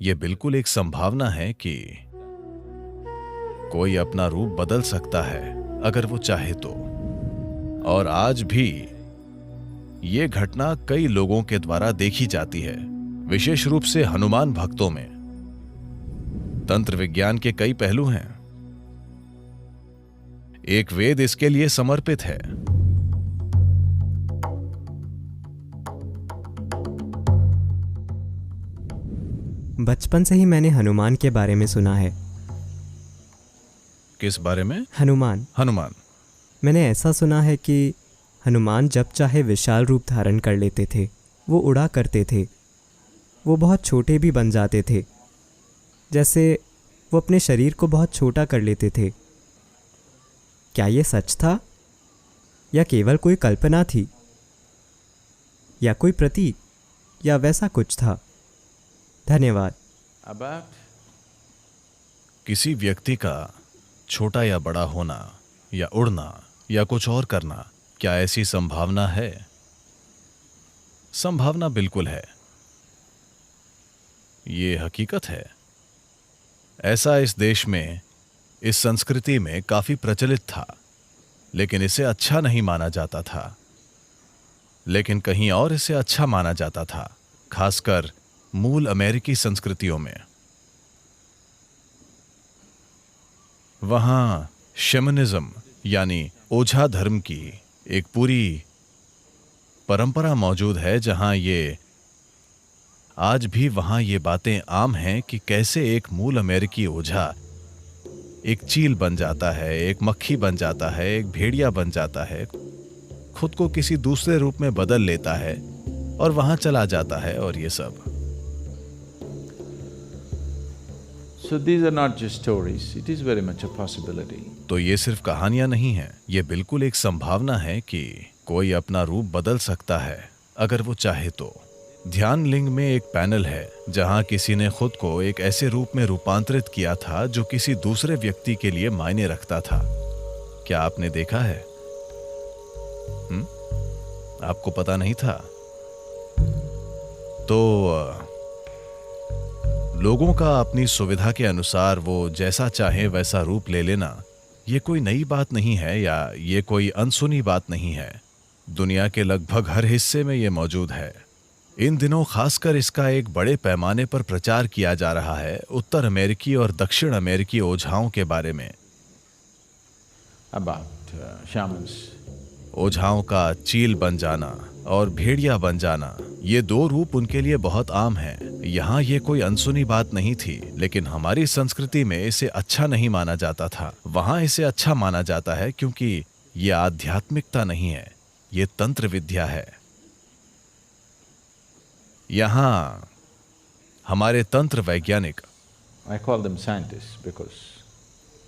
ये बिल्कुल एक संभावना है कि कोई अपना रूप बदल सकता है अगर वो चाहे तो। और आज भी ये घटना कई लोगों के द्वारा देखी जाती है, विशेष रूप से हनुमान भक्तों में। तंत्र विज्ञान के कई पहलू हैं। एक वेद इसके लिए समर्पित है। बचपन से ही मैंने हनुमान के बारे में सुना है। किस बारे में? हनुमान। हनुमान। मैंने ऐसा सुना है कि हनुमान जब चाहे विशाल रूप धारण कर लेते थे, वो उड़ा करते थे, वो बहुत छोटे भी बन जाते थे। जैसे वो अपने शरीर को बहुत छोटा कर लेते थे। क्या ये सच था या केवल कोई कल्पना थी, या कोई प्रतीक, या वैसा कुछ था? धन्यवाद। किसी व्यक्ति का छोटा या बड़ा होना या उड़ना या कुछ और करना, क्या ऐसी संभावना है? संभावना बिल्कुल है। ये हकीकत है। ऐसा इस देश में, इस संस्कृति में काफी प्रचलित था, लेकिन इसे अच्छा नहीं माना जाता था। लेकिन कहीं और इसे अच्छा माना जाता था, खासकर मूल अमेरिकी संस्कृतियों में। वहां शैमनिज्म यानी ओझा धर्म की एक पूरी परंपरा मौजूद है, जहां ये आज भी वहां ये बातें आम हैं कि कैसे एक मूल अमेरिकी ओझा एक चील बन जाता है, एक मक्खी बन जाता है, एक भेड़िया बन जाता है, खुद को किसी दूसरे रूप में बदल लेता है और वहां चला जाता है, और ये सब। So these are not just stories, it is very much a possibility. तो ये सिर्फ कहानियां नहीं हैं, ये बिल्कुल एक संभावना है कि कोई अपना रूप बदल सकता है अगर वो चाहे तो। ध्यान लिंग में एक पैनल है जहां किसी ने खुद को एक ऐसे रूप में रूपांतरित किया था जो किसी दूसरे व्यक्ति के लिए मायने रखता था। क्या आपने देखा है? आपको पता नहीं था? तो लोगों का अपनी सुविधा के अनुसार वो जैसा चाहे वैसा रूप ले लेना, ये कोई नई बात नहीं है या ये कोई अनसुनी बात नहीं है। दुनिया के लगभग हर हिस्से में ये मौजूद है। इन दिनों खासकर इसका एक बड़े पैमाने पर प्रचार किया जा रहा है उत्तर अमेरिकी और दक्षिण अमेरिकी ओझाओं के बारे में। About shamans. ओझाओं का चील बन जाना और भेड़िया बन जाना, ये दो रूप उनके लिए बहुत आम हैं। यहाँ ये कोई अनसुनी बात नहीं थी, लेकिन हमारी संस्कृति में इसे अच्छा नहीं माना जाता था। वहाँ इसे अच्छा माना जाता है क्योंकि ये आध्यात्मिकता नहीं है, ये तंत्र विद्या है। यहाँ हमारे तंत्र वैज्ञानिक, I call them scientists because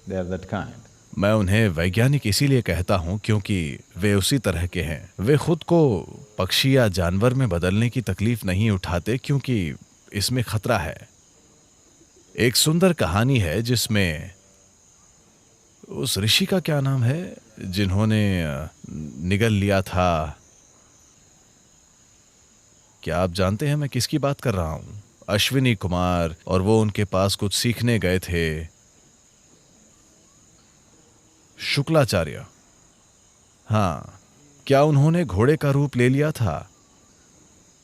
they are that kind. मैं उन्हें वैज्ञानिक इसीलिए कहता हूं क्योंकि वे उसी तरह के हैं। वे खुद को पक्षी या जानवर में बदलने की तकलीफ नहीं उठाते क्योंकि इसमें खतरा है। एक सुंदर कहानी है जिसमें उस ऋषि का क्या नाम है जिन्होंने निगल लिया था? क्या आप जानते हैं मैं किसकी बात कर रहा हूं? अश्विनी कुमार, और वो उनके पास कुछ सीखने गए थे। शुक्लाचार्य। हाँ, क्या उन्होंने घोड़े का रूप ले लिया था?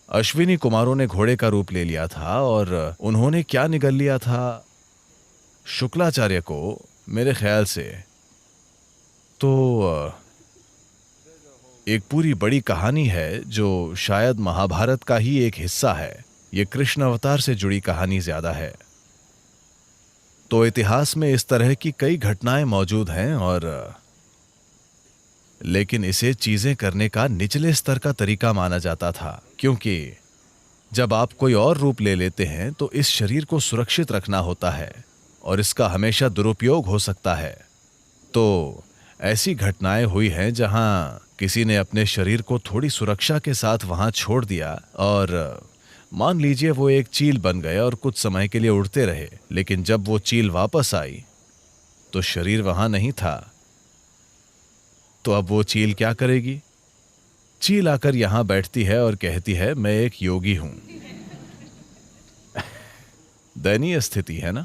अश्विनी कुमारों ने घोड़े का रूप ले लिया था और उन्होंने क्या निगल लिया था? शुक्लाचार्य को, मेरे ख्याल से। तो एक पूरी बड़ी कहानी है जो शायद महाभारत का ही एक हिस्सा है। ये कृष्ण अवतार से जुड़ी कहानी ज्यादा है। तो इतिहास में इस तरह की कई घटनाएं मौजूद हैं, और लेकिन इसे चीजें करने का निचले स्तर का तरीका माना जाता था, क्योंकि जब आप कोई और रूप ले लेते हैं तो इस शरीर को सुरक्षित रखना होता है और इसका हमेशा दुरुपयोग हो सकता है। तो ऐसी घटनाएं हुई हैं जहां किसी ने अपने शरीर को थोड़ी सुरक्षा के साथ वहां छोड़ दिया, और मान लीजिए वो एक चील बन गए और कुछ समय के लिए उड़ते रहे, लेकिन जब वो चील वापस आई तो शरीर वहां नहीं था। तो अब वो चील क्या करेगी? चील आकर यहां बैठती है और कहती है, मैं एक योगी हूं। दयनीय स्थिति है ना।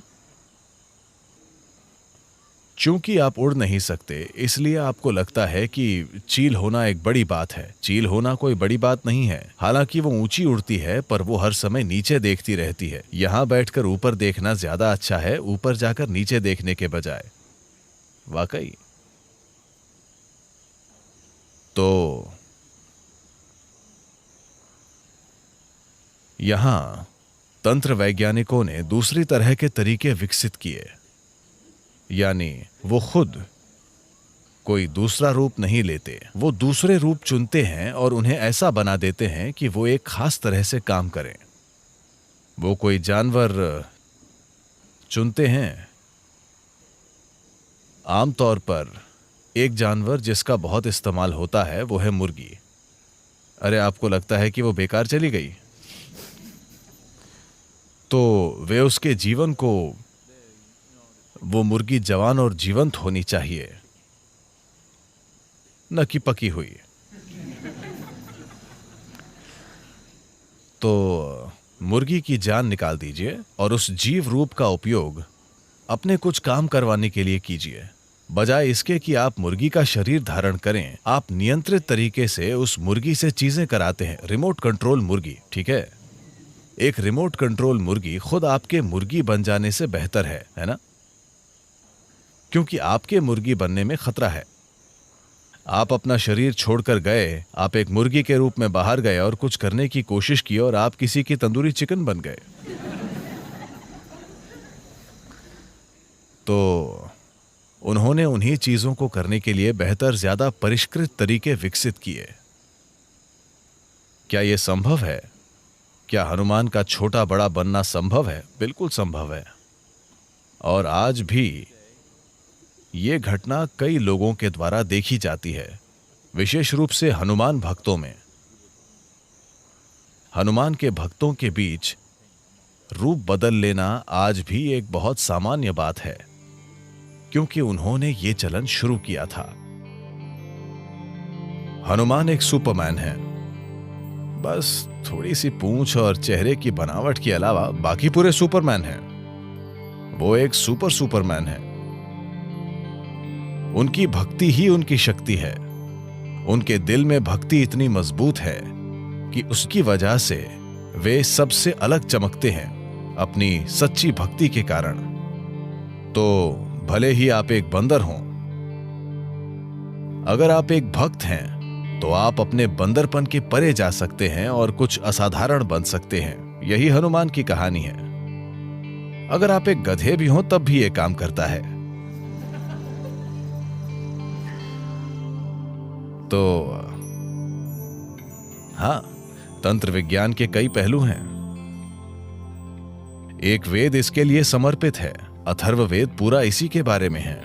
चूंकि आप उड़ नहीं सकते, इसलिए आपको लगता है कि चील होना एक बड़ी बात है। चील होना कोई बड़ी बात नहीं है। हालांकि वो ऊंची उड़ती है, पर वो हर समय नीचे देखती रहती है। यहां बैठकर ऊपर देखना ज्यादा अच्छा है, ऊपर जाकर नीचे देखने के बजाय। वाकई। तो यहां तंत्र वैज्ञानिकों ने दूसरी तरह के तरीके विकसित किए, यानी वो खुद कोई दूसरा रूप नहीं लेते, वो दूसरे रूप चुनते हैं और उन्हें ऐसा बना देते हैं कि वो एक खास तरह से काम करें। वो कोई जानवर चुनते हैं, आमतौर पर एक जानवर जिसका बहुत इस्तेमाल होता है वो है मुर्गी। अरे आपको लगता है कि वो बेकार चली गई? तो वे उसके जीवन को, वो मुर्गी जवान और जीवंत होनी चाहिए, न कि पकी हुई। तो मुर्गी की जान निकाल दीजिए और उस जीव रूप का उपयोग अपने कुछ काम करवाने के लिए कीजिए। बजाय इसके कि आप मुर्गी का शरीर धारण करें, आप नियंत्रित तरीके से उस मुर्गी से चीजें कराते हैं। रिमोट कंट्रोल मुर्गी, ठीक है? एक रिमोट कंट्रोल मुर्गी खुद आपके मुर्गी बन जाने से बेहतर है ना? क्योंकि आपके मुर्गी बनने में खतरा है। आप अपना शरीर छोड़कर गए, आप एक मुर्गी के रूप में बाहर गए और कुछ करने की कोशिश की और आप किसी की तंदूरी चिकन बन गए। तो उन्होंने उन्हीं चीजों को करने के लिए बेहतर, ज्यादा परिष्कृत तरीके विकसित किए। क्या यह संभव है? क्या हनुमान का छोटा बड़ा बनना संभव है? बिल्कुल संभव है। और आज भी ये घटना कई लोगों के द्वारा देखी जाती है, विशेष रूप से हनुमान भक्तों में। हनुमान के भक्तों के बीच रूप बदल लेना आज भी एक बहुत सामान्य बात है, क्योंकि उन्होंने ये चलन शुरू किया था। हनुमान एक सुपरमैन है। बस थोड़ी सी पूंछ और चेहरे की बनावट के अलावा बाकी पूरे सुपरमैन हैं। वो एक सुपरमैन है। उनकी भक्ति ही उनकी शक्ति है। उनके दिल में भक्ति इतनी मजबूत है कि उसकी वजह से वे सबसे अलग चमकते हैं, अपनी सच्ची भक्ति के कारण। तो भले ही आप एक बंदर हों, अगर आप एक भक्त हैं तो आप अपने बंदरपन के परे जा सकते हैं और कुछ असाधारण बन सकते हैं। यही हनुमान की कहानी है। अगर आप एक गधे भी हों तब भी यह काम करता है। तो हां, तंत्र विज्ञान के कई पहलू हैं। एक वेद इसके लिए समर्पित है। अथर्ववेद पूरा इसी के बारे में है।